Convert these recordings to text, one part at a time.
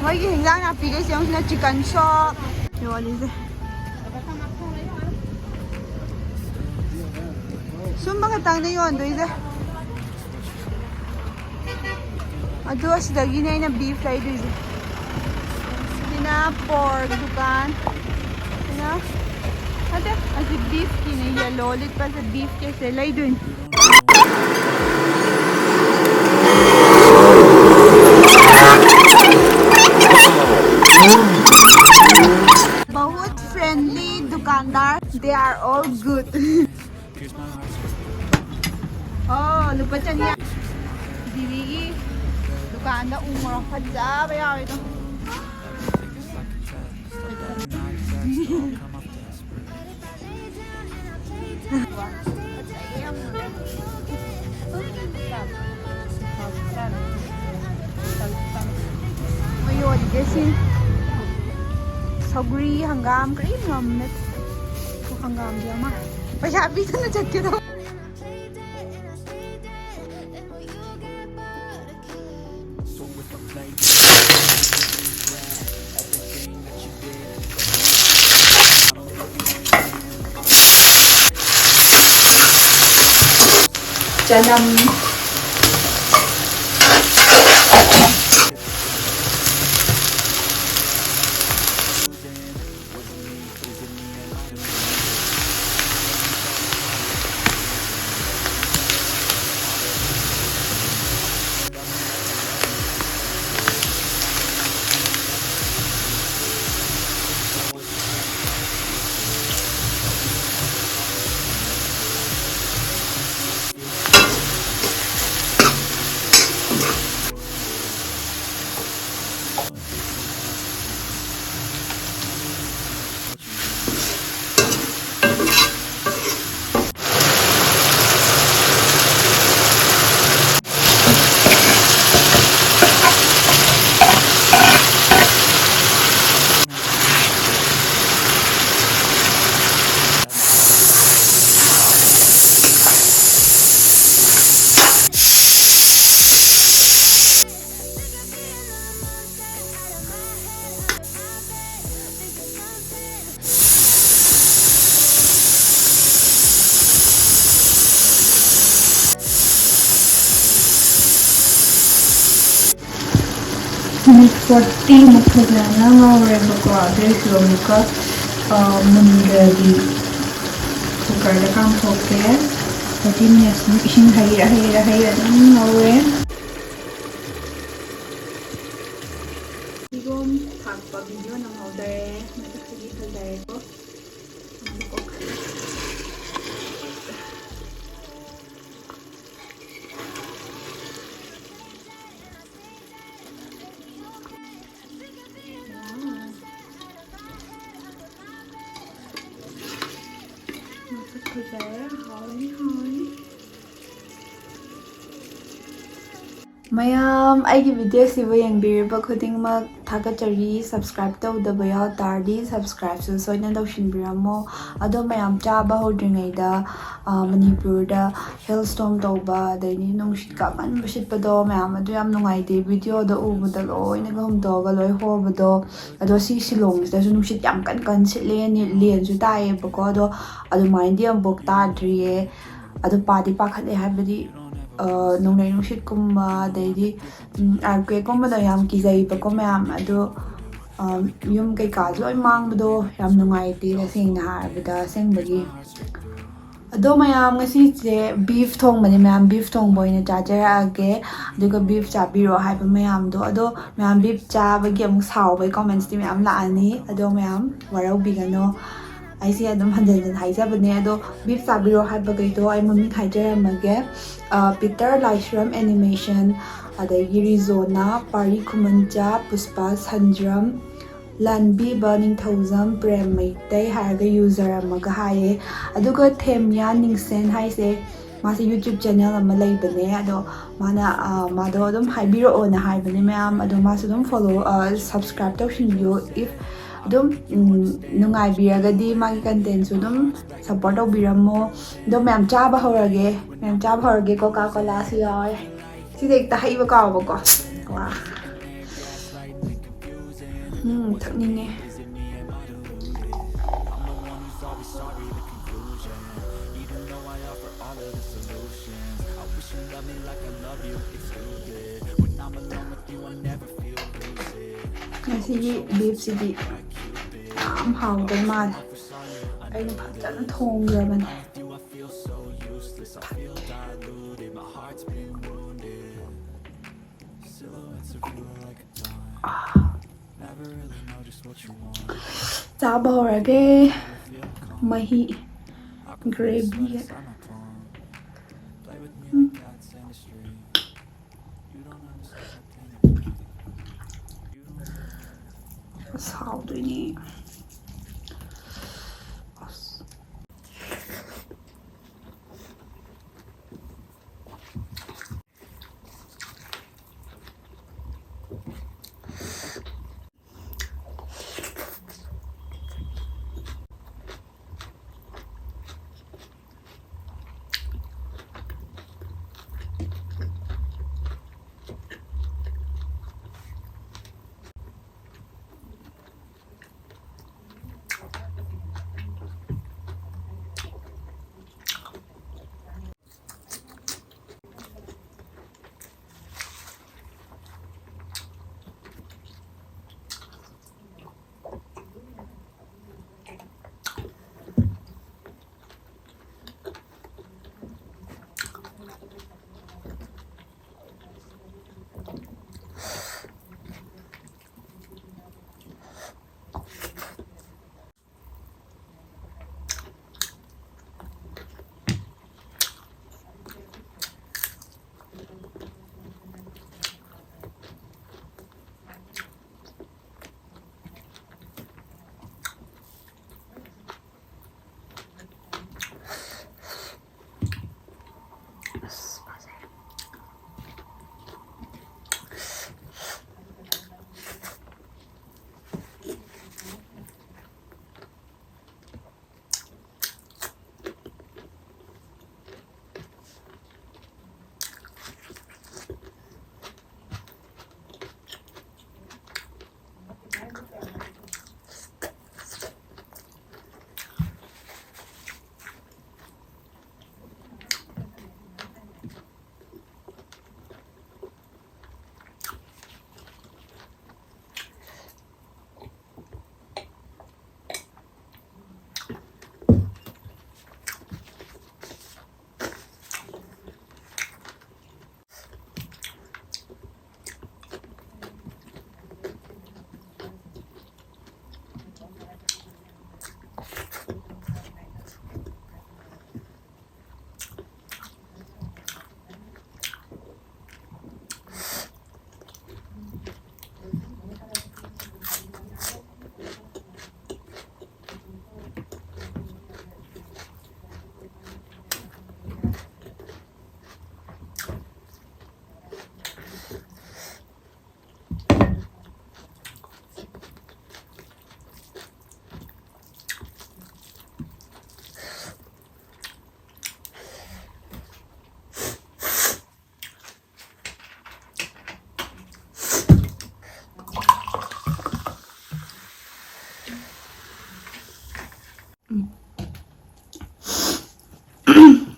ꯃꯣꯏꯒꯤ ꯍꯤꯟꯖꯥꯡ ꯅꯥꯄꯤꯒꯩꯁꯦ ꯌꯦꯡꯉꯨꯁꯤꯅ chicken shop ꯌꯣꯜꯂꯤꯁꯦ ꯁꯨꯝꯕ ꯈꯛꯇꯪꯗ ꯌꯣꯟꯗꯣꯏꯁꯦ ꯑꯗꯣ ꯑꯁꯤꯗꯒꯤꯅꯦ ꯑꯩꯅ ꯕꯤꯐ ꯂꯩꯗꯣꯏꯁꯦ ꯁꯤꯅ ꯄꯣꯔꯛ ꯗꯨꯀꯥꯟ ꯁꯤꯅ ꯑꯗꯦ ꯑꯁꯤ ꯕꯤꯐꯀꯤꯅꯦ ꯌꯦꯜꯂꯣ ꯂꯤꯠꯄꯁꯦ ꯕꯤꯐ ꯀꯩꯁꯦ ꯂꯩꯗꯣꯏꯅꯤ बहुत फ्रेंडली दुकानदार they are all good oh lupa chaniya diri dukaan da umor fajaba yawe to mayon kasi सगुरी हंगाम करी नमने तो हंगाम दिया मां पंजाबी तो न चक्के तो चनम Forty mukbang ngawre bako adres lomuka mundagi kukar da kam poke 40 minutes mu ising hayra ngawre igom thakpa video na ngawdare natakagi khaldare ko mayam aigi video sibo yengbiriba khudingmak thagachari subscribe tawdaba yaw tardi subscribe so soina dawshinbiramo ado mayam chaba hodringai da Manipur da hailstorm tawba daini nungshit ka man bashitpado mayam adu yam nungaide video da ubada loina gam doga loi hobado ado si silong da su nungshit yam kan sitle ni len su tae bako ado mind yam bok tadriye ado padi pakhale habadi nungnai nungshit kumba daidi arke kumba da yam kizai bako mayam ado yum kai ka loi mangbado yam nungaite da sing na harbada sengbagi ado mayam ngasi je beef thong mani mayam beef thong boina chajara age aduga beef chabiro haiba mayam do ado mayam beef chabagi amuk sawbai comments ti mayam la ani ado mayam warau bigano aise adum hanjan haijabane ado beef chabiro haiba gaito ai mami haijaramage Peter Lishram animation adagi Rizona Pari Kumancha Puspa Sanjram Lanbi Burning Thousand Prem Maitai Harga user amaga haye aduga Themya Ningsen haise mase YouTube channel ama leibane ado mana mado adum haibiro ona haibane mayam ado mase adum follow subscribe tawshinbiyo if adum nungai biragadi magi content su adum support tawbiramo do mayam chaba horage Coca Cola si yoy si dekta haiba kaw ko wa ꯊꯛꯅꯤꯡꯉꯦ. ꯉꯁꯤꯒꯤ ꯕꯤꯐꯁꯤꯗꯤ ꯌꯥꯝ ꯍꯥꯎꯗꯧ ꯃꯥꯜꯂꯦ. ꯑꯩꯅ ꯐꯖꯅ ꯊꯣꯡꯈ꯭ꯔꯕꯅꯦ. ꯆꯥꯕ ꯍꯧꯔꯒꯦ. ꯃꯍꯤ ꯒ꯭ꯔꯦꯚꯤꯒ. ꯑꯁ ꯍꯥꯎꯗꯣꯏꯅꯦ.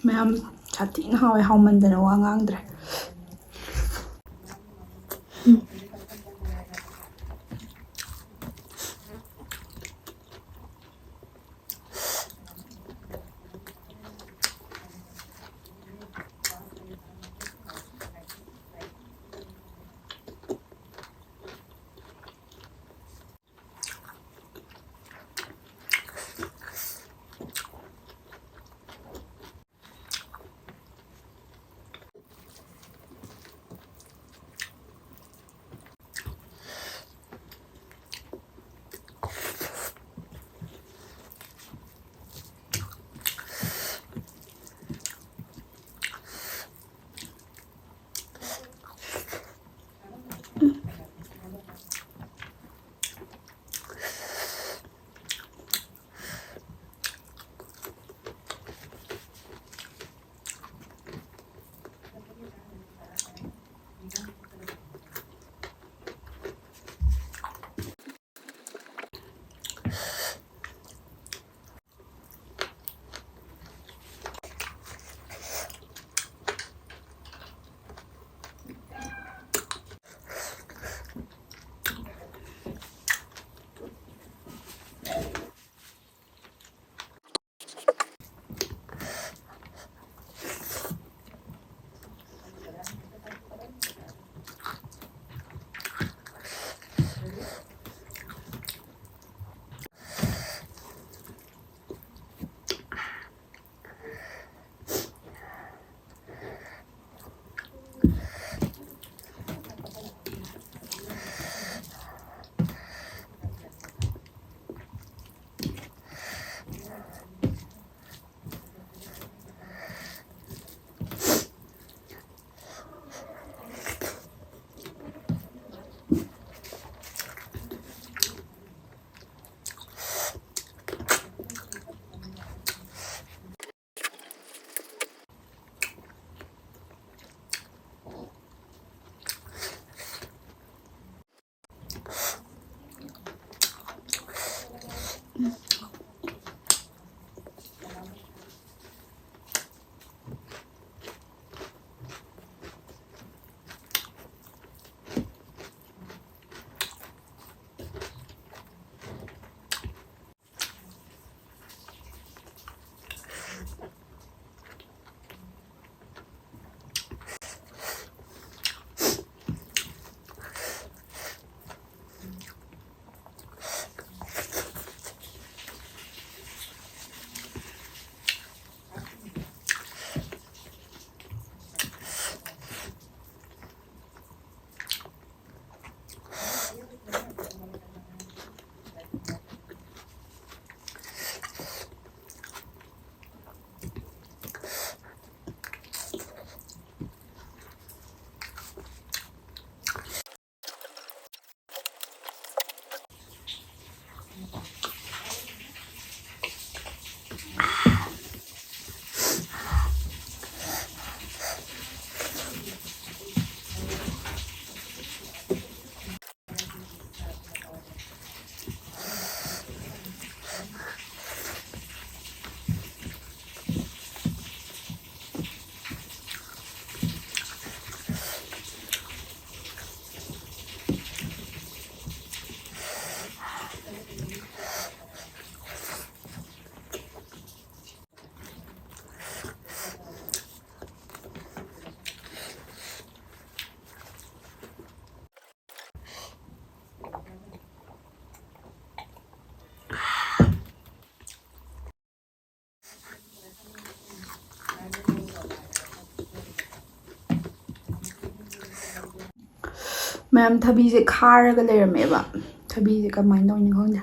ꯃꯌꯥꯝ ꯁꯥꯊꯤꯅ ꯍꯥꯎꯋꯦ. ꯍꯥꯎꯃꯟꯗꯅ ꯋꯥ ꯉꯥꯡꯗ꯭ꯔꯦ. ꯃꯌꯥꯝ ꯊꯕꯤꯁꯦ ꯈꯥꯔꯒ ꯂꯩꯔꯝꯃꯦꯕ ꯊꯕꯤꯁꯦ ꯀꯃꯥꯏꯅ ꯇꯧꯅꯤ ꯈꯪꯗꯦ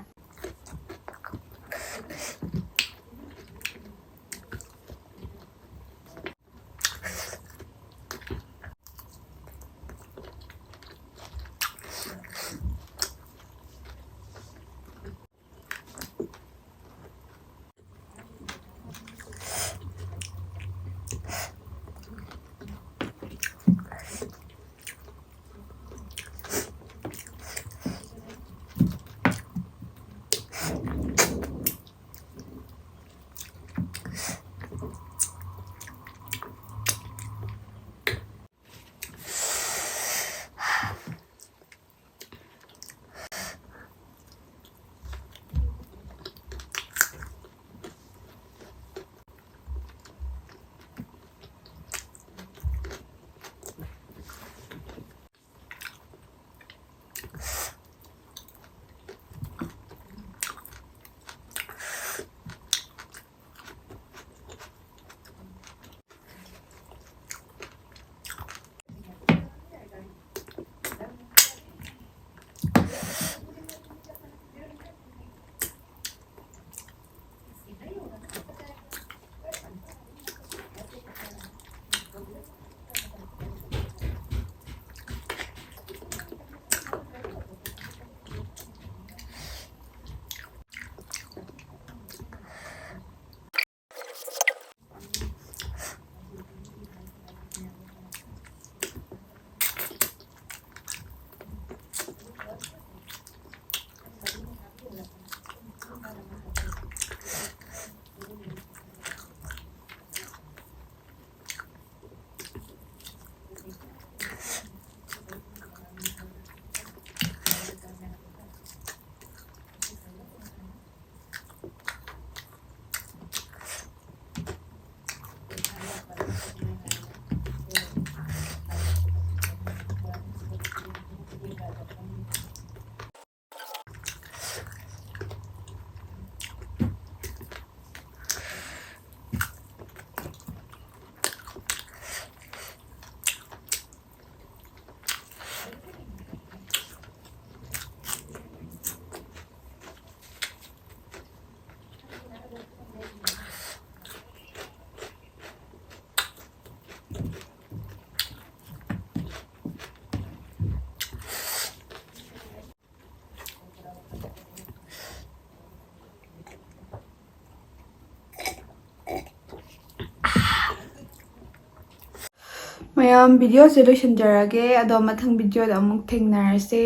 ꯃꯌꯥꯝ ꯚꯤꯗꯤꯑꯣꯁꯦ ꯂꯣꯏꯁꯤꯟꯖꯔꯒꯦ ꯑꯗꯣ ꯃꯊꯪ ꯚꯤꯗꯤꯑꯣꯗ ꯑꯃꯨꯛ ꯊꯦꯡꯅꯔꯁꯦ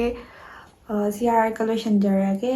ꯁꯤ ꯍꯥꯏꯔꯒ ꯂꯣꯏꯁꯤꯟꯖꯔꯒꯦ